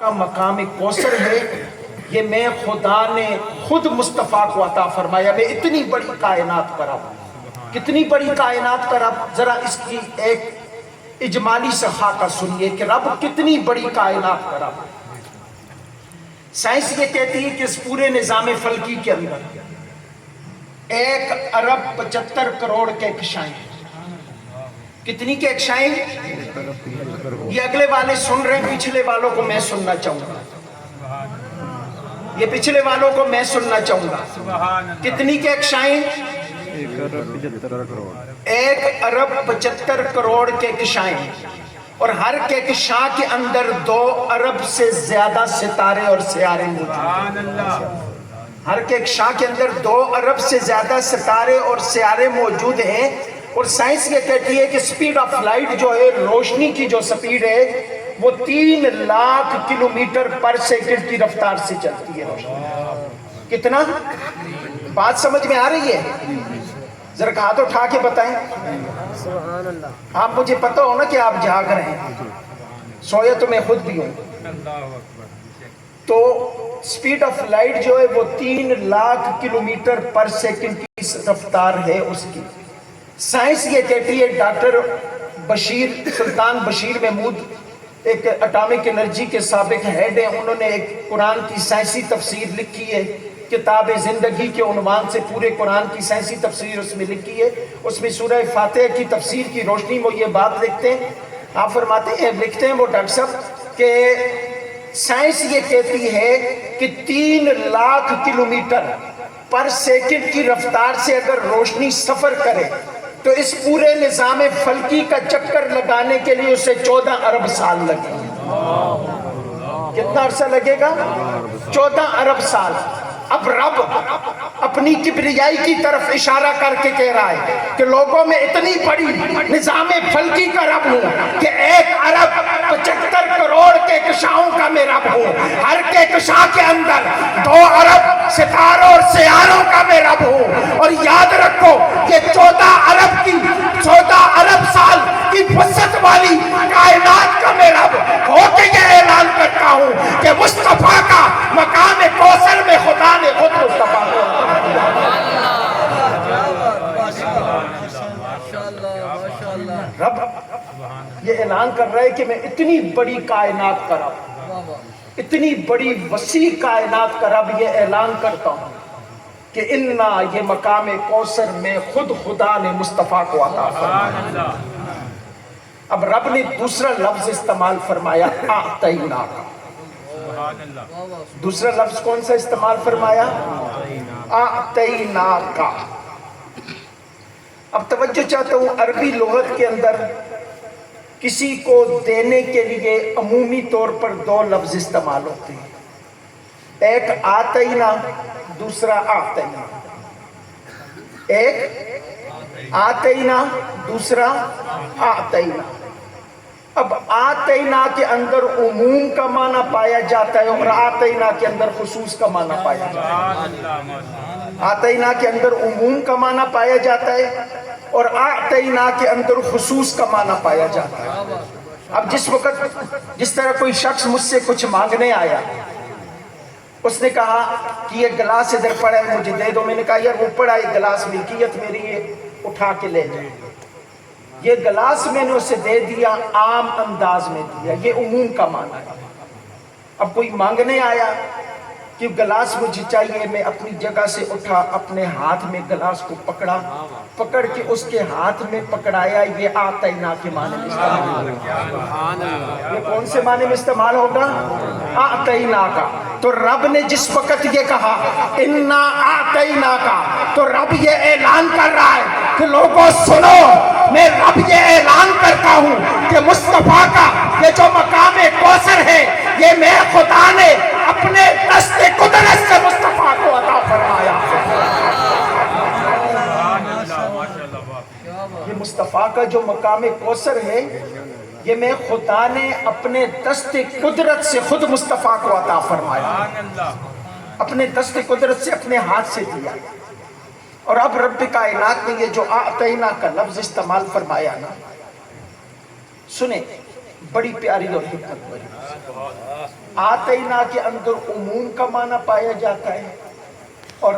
کا مقام کوثر ہے، یہ میں خدا نے خود مصطفیٰ کو عطا فرمایا۔ میں اتنی بڑی کائنات کا رب، کتنی بڑی کائنات کا رب، ذرا اس کی ایک اجمالی سے خاکہ سنیے کہ رب کتنی بڑی کائنات کا رب۔ سائنس یہ کہتی ہے کہ اس پورے نظام فلکی کے اندر 1,75,00,00,000 کہکشائیں ہیں۔ کتنی کہکشائیں؟ یہ اگلے والے سن رہے ہیں، پچھلے والوں کو میں سننا چاہوں گا، یہ پچھلے والوں کو میں سننا چاہوں گا۔ کتنی کہکشائیں؟ 1,75,00,00,000 کہکشائیں، اور ہر کہکشاں کے اندر 2 ارب سے زیادہ ستارے اور سیارے موجود ہیں۔ ہر کہکشاں کے اندر 2 ارب سے زیادہ ستارے اور سیارے موجود ہیں، اور سائنس یہ کہتی ہے کہ سپیڈ آف لائٹ جو ہے، روشنی کی جو سپیڈ ہے، وہ 3,00,000 کلومیٹر پر سیکنڈ کی رفتار سے چلتی ہے روشنی۔ کتنا؟ بات سمجھ میں آ رہی ہے؟ ذرا ہاتھ اٹھا کے بتائیں۔ آپ مجھے پتہ ہو نا کہ آپ جاگ رہے ہیں، سویا تو میں خود بھی ہوں۔ تو سپیڈ آف لائٹ جو ہے وہ 3,00,000 کلومیٹر پر سیکنڈ کی رفتار ہے اس کی۔ سائنس یہ کہتی ہے، ڈاکٹر سلطان بشیر محمود ایک اٹامک انرجی کے سابق ہیڈ ہیں، انہوں نے ایک قرآن کی سائنسی تفسیر لکھی ہے، کتاب زندگی کے عنوان سے پورے قرآن کی سائنسی تفسیر اس میں لکھی ہے۔ اس میں سورہ فاتحہ کی تفسیر کی روشنی میں یہ بات لکھتے ہیں، آپ فرماتے ہیں، لکھتے ہیں وہ ڈاکٹر صاحب کہ سائنس یہ کہتی ہے کہ 3,00,000 کلومیٹر پر سیکنڈ کی رفتار سے اگر روشنی سفر کرے تو اس پورے نظام فلکی کا چکر لگانے کے لیے اسے 14 ارب سال لگیں گے۔ کتنا عرصہ لگے گا؟ 14 ارب سال۔ اب رب اپنی کبریائی کی طرف اشارہ کر کے کہہ رہا ہے کہ لوگوں میں اتنی بڑی نظام فلکی کا رب ہوں کہ 1,75,00,00,000 کہکشاؤں کا میں رب ہوں، ہر کہکشاں کے اندر 2 ارب ستاروں اور سیاروں کا میں رب ہوں۔ اور یاد رکھو یہ 14 ارب سال کی وسعت والی کائنات کا میں رب ہو کے یہ اعلان کرتا ہوں کہ مصطفیٰ کا مقام کوثر میں خدا نے خود مصطفیٰ کو رب یہ اعلان کر رہا ہے کہ میں اتنی بڑی کائنات کا رب، اتنی بڑی وسیع کائنات کا رب یہ اعلان کرتا ہوں کہ انا یہ مقام کوثر میں خود خدا نے مصطفیٰ کو عطا فرمایا۔ اب رب نے دوسرا لفظ استعمال فرمایا، اعطینا کا۔ دوسرا لفظ کون سا استعمال فرمایا؟ اعطینا کا۔ اب توجہ چاہتا ہوں، عربی لغت کے اندر کسی کو دینے کے لیے عمومی طور پر 2 لفظ استعمال ہوتے ہیں، ایک آتینا، دوسرا اعطینا۔ ایک آتینا، دوسرا اعطینا۔ اب آتینا کے اندر عموم کا معنی پایا جاتا ہے اور آتینا کے اندر خصوص کا معنی پایا جاتا ہے۔ آتینا کے اندر عموم کا معنی پایا جاتا ہے اور آتینا کے اندر خصوص کا معنی پایا جاتا ہے۔ اب جس طرح کوئی شخص مجھ سے کچھ مانگنے آیا، اس نے کہا کہ یہ گلاس ادھر پڑا ہے مجھے دے دو، میں نے کہا یار وہ پڑا ہے گلاس، ملکیت میری ہے، اٹھا کے لے جائے۔ یہ گلاس میں نے اسے دے دیا، عام انداز میں دیا، یہ عموم کا معنی ہے۔ اب کوئی مانگنے آیا کہ گلاس مجھے چاہیے، میں اپنی جگہ سے اٹھا، اپنے ہاتھ میں گلاس کو پکڑا، پکڑ کے اس کے ہاتھ میں پکڑایا، یہ آتینا کے معنی میں استعمال ہوگا۔ یہ کون سے معنی میں استعمال ہوگا؟ آتینا کا۔ تو رب نے جس وقت یہ کہا انا آتینا کا، تو رب یہ اعلان کر رہا ہے کہ لوگوں سنو، میں رب یہ اعلان کرتا ہوں کہ مصطفیٰ کا یہ جو مقام کوثر ہے، یہ میں خدا نے اپنے دست قدرت سے مصطفیٰ کو عطا فرمایا۔ یہ مصطفیٰ کا جو مقام کوثر ہے، یہ میں خدا نے اپنے دست قدرت سے خود مصطفیٰ کو عطا فرمایا، اپنے دست قدرت سے، اپنے ہاتھ سے دیا۔ اور اب رب کائنات نے یہ جو اعطینا کا لفظ استعمال فرمایا نا، سنیں بڑی پیاری اور حکمت بڑی. آتینا کے اندر عموم کا معنی پایا جاتا ہے اور